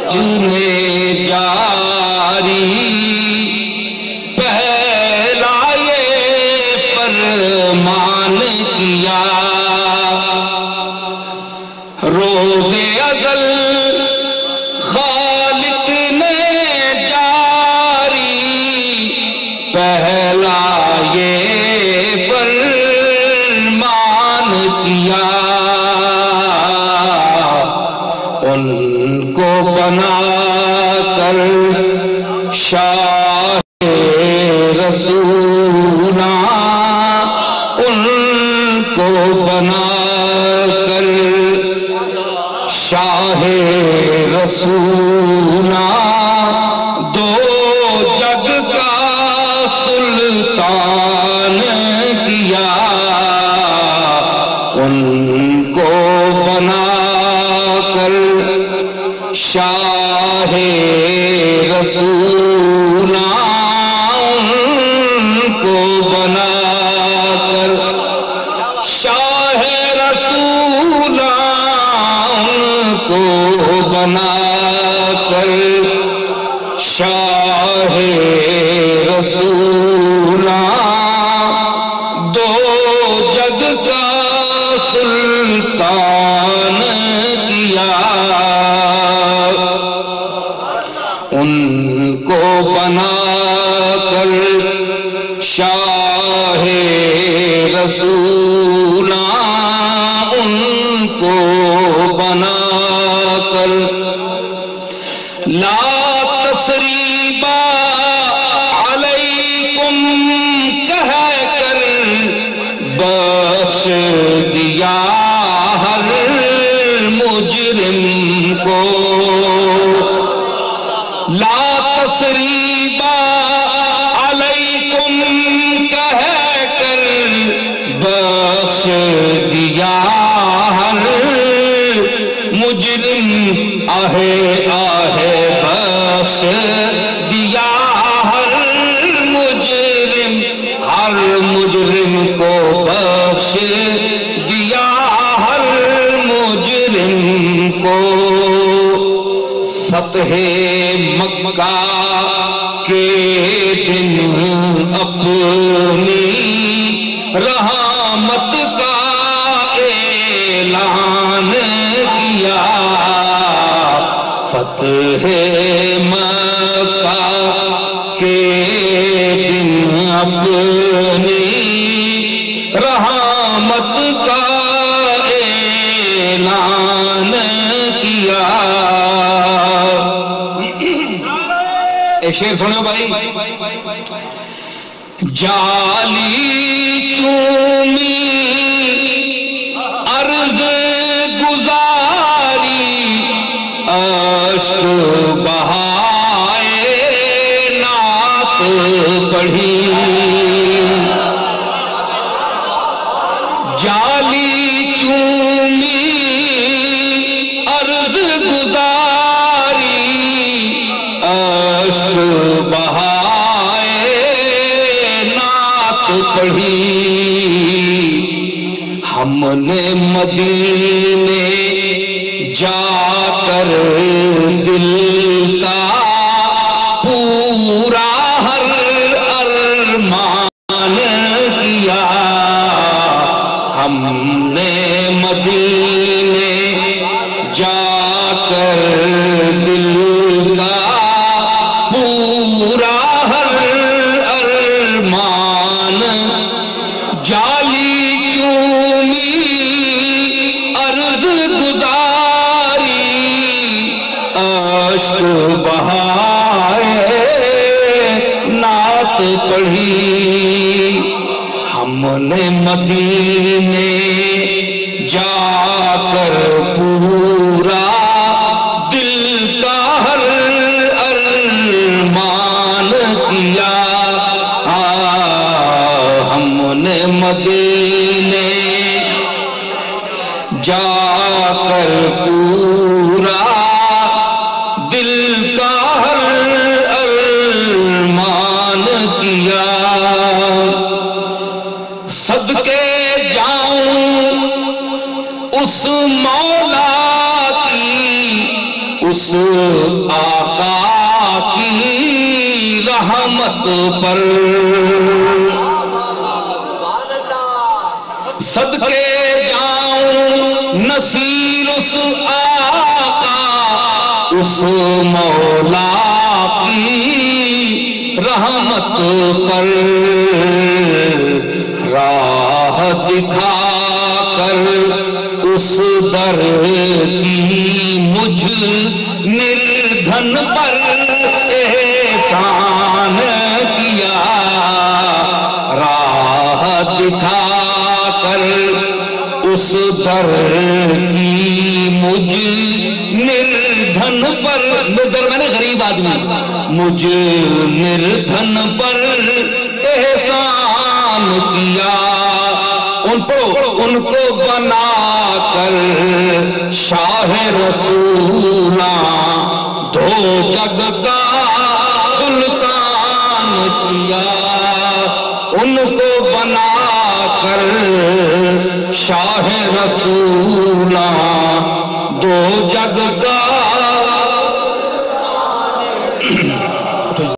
اپنے جاری پہلا یہ فرمان کیا روز ازل خالق نے جاری پہلا یہ فرمان کیا ان کو بنا کر شاہ رسولہ ان کو بنا کر شاہ رسولہ دو جگ کا سلطان کیا ان کو بنا کر شاہ رسولہ ان کو بنا کر شاہ رسولہ ان کو بنا کر شاہ رسولہ دو جگ کا سلطان کیا ان کو بنا کر شاہ رسولہ ان کو بنا کر لا تثریب علیکم کہہ کر بخش دیا ہر مجرم کو لا تثریب علیکم کہہ کر بخش دیا ہر مجرم آہے آہے بخش دیا ہر مجرم کو بخش دیا ہر مجرم کو فتح مکہ کے دن اپنی رحمت کا اعلان کیا فتح مکہ کے دن اپنی رحمت کا اعلان کیا ایک شعر سنو بھائی جالی چومی عرض گزاری اشک بہائے نعت پڑھی جالی چومی عرض گزاری اشک بہائے نعت پڑھی ہم نے مدینے جا کر دل کا پورا ہر ارمان کیا ہم نے مدینے جا کر دل کا پورا ہر ارمان جالی چومی آقا کی رحمت پر صدقے جاؤں نصیر اس آقا اس مولا کی رحمت پر راہ دکھا کر اس در کی مجھ نردھن پر احسان کیا راہ دکھا کر اس در کی مجھ نردھن پر در میں نے غریب آدمی مجھ نردھن پر احسان کیا ان کو بنا کر شاہ رسولہ دو جگ کا سلطان کیا ان کو بنا کر شاہ رسولہ دو جگ کا